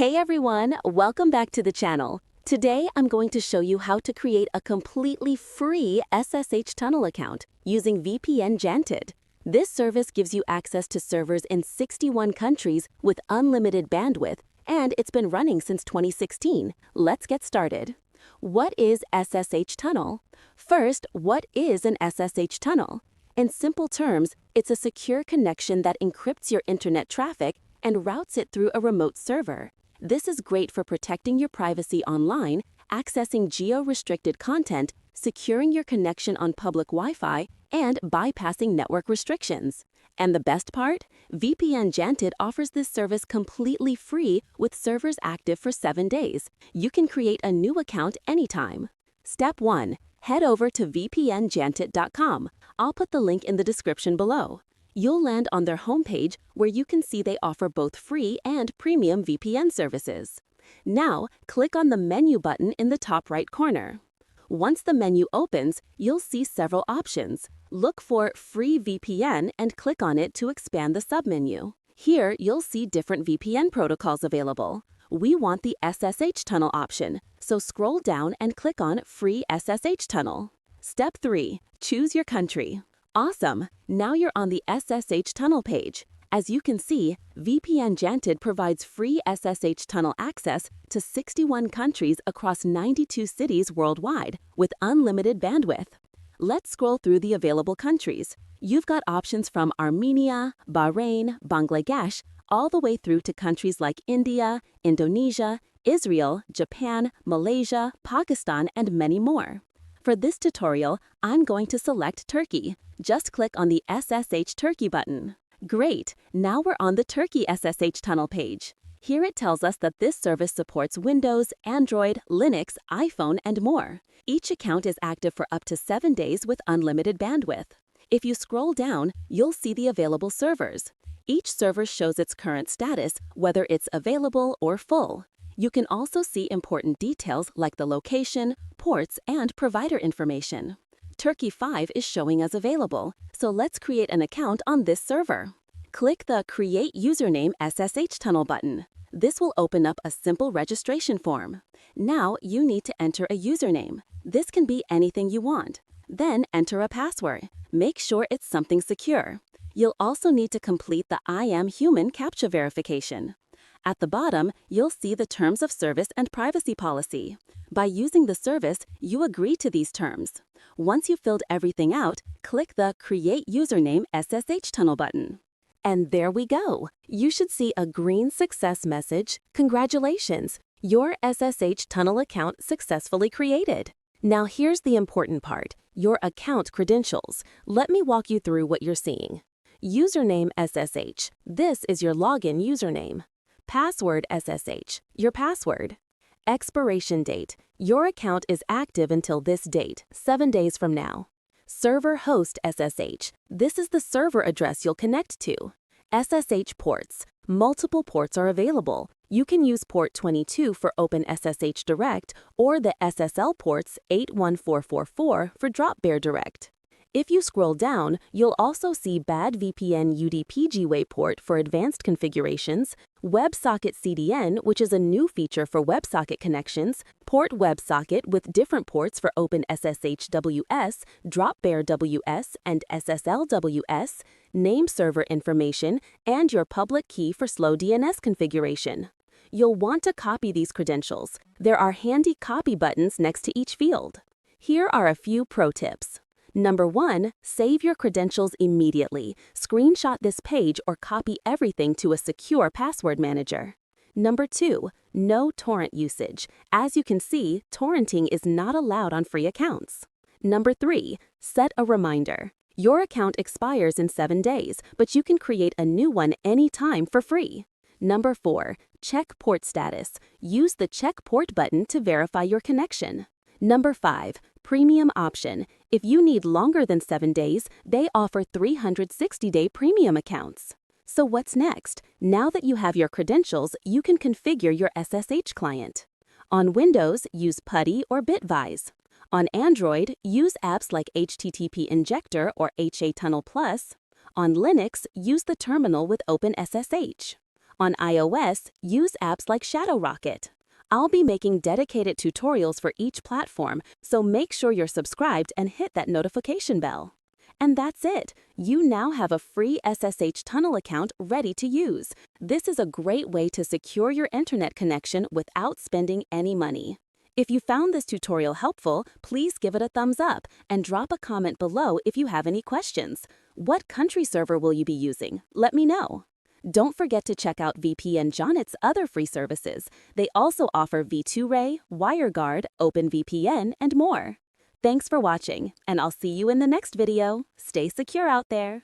Hey everyone, welcome back to the channel. Today I'm going to show you how to create a completely free SSH Tunnel account using VPN Jantit. This service gives you access to servers in 61 countries with unlimited bandwidth, and it's been running since 2016. Let's get started. What is SSH Tunnel? First, what is an SSH tunnel? In simple terms, it's a secure connection that encrypts your internet traffic and routes it through a remote server. This is great for protecting your privacy online, accessing geo-restricted content, securing your connection on public Wi-Fi, and bypassing network restrictions. And the best part? VPN Jantit offers this service completely free with servers active for 7 days. You can create a new account anytime. Step 1. Head over to vpnjantit.com. I'll put the link in the description below. You'll land on their homepage where you can see they offer both free and premium VPN services. Now, click on the menu button in the top right corner. Once the menu opens, you'll see several options. Look for Free VPN and click on it to expand the submenu. Here, you'll see different VPN protocols available. We want the SSH Tunnel option, so scroll down and click on Free SSH Tunnel. Step 3. Choose your country. Awesome! Now you're on the SSH Tunnel page. As you can see, VPN Jantit provides free SSH Tunnel access to 61 countries across 92 cities worldwide with unlimited bandwidth. Let's scroll through the available countries. You've got options from Armenia, Bahrain, Bangladesh, all the way through to countries like India, Indonesia, Israel, Japan, Malaysia, Pakistan, and many more. For this tutorial, I'm going to select Turkey. Just click on the SSH Turkey button. Great! Now we're on the Turkey SSH Tunnel page. Here it tells us that this service supports Windows, Android, Linux, iPhone, and more. Each account is active for up to 7 days with unlimited bandwidth. If you scroll down, you'll see the available servers. Each server shows its current status, whether it's available or full. You can also see important details like the location, ports, and provider information. Turkey 5 is showing as available, so let's create an account on this server. Click the Create Username SSH Tunnel button. This will open up a simple registration form. Now you need to enter a username. This can be anything you want. Then enter a password. Make sure it's something secure. You'll also need to complete the I Am Human CAPTCHA verification. At the bottom, you'll see the Terms of Service and Privacy Policy. By using the service, you agree to these terms. Once you've filled everything out, click the Create Username SSH Tunnel button. And there we go. You should see a green success message. Congratulations! Your SSH Tunnel account successfully created. Now here's the important part, your account credentials. Let me walk you through what you're seeing. Username SSH. This is your login username. Password SSH, your password. Expiration date, your account is active until this date, 7 days from now. Server host SSH, this is the server address you'll connect to. SSH ports, multiple ports are available. You can use port 22 for OpenSSH Direct or the SSL ports 81444 for Drop Bear Direct. If you scroll down, you'll also see Bad VPN UDP port for advanced configurations, WebSocket CDN, which is a new feature for WebSocket connections, port WebSocket with different ports for OpenSSH WS, Drop Bear WS, and SSL WS, name server information, and your public key for slow DNS configuration. You'll want to copy these credentials. There are handy copy buttons next to each field. Here are a few pro tips. Number 1, save your credentials immediately. Screenshot this page or copy everything to a secure password manager. Number 2, no torrent usage. As you can see, torrenting is not allowed on free accounts. Number 3, set a reminder. Your account expires in 7 days, but you can create a new one anytime for free. Number 4, check port status. Use the Check Port button to verify your connection. Number 5, premium option. If you need longer than 7 days, they offer 360-day premium accounts. So what's next? Now that you have your credentials, you can configure your SSH client. On Windows, use PuTTY or Bitvise. On Android, use apps like HTTP Injector or HA Tunnel Plus. On Linux, use the terminal with OpenSSH. On iOS, use apps like ShadowRocket. I'll be making dedicated tutorials for each platform, so make sure you're subscribed and hit that notification bell. And that's it. You now have a free SSH Tunnel account ready to use. This is a great way to secure your internet connection without spending any money. If you found this tutorial helpful, please give it a thumbs up and drop a comment below if you have any questions. What country server will you be using? Let me know. Don't forget to check out VPN Janit's other free services. They also offer V2Ray, WireGuard, OpenVPN, and more. Thanks for watching, and I'll see you in the next video. Stay secure out there.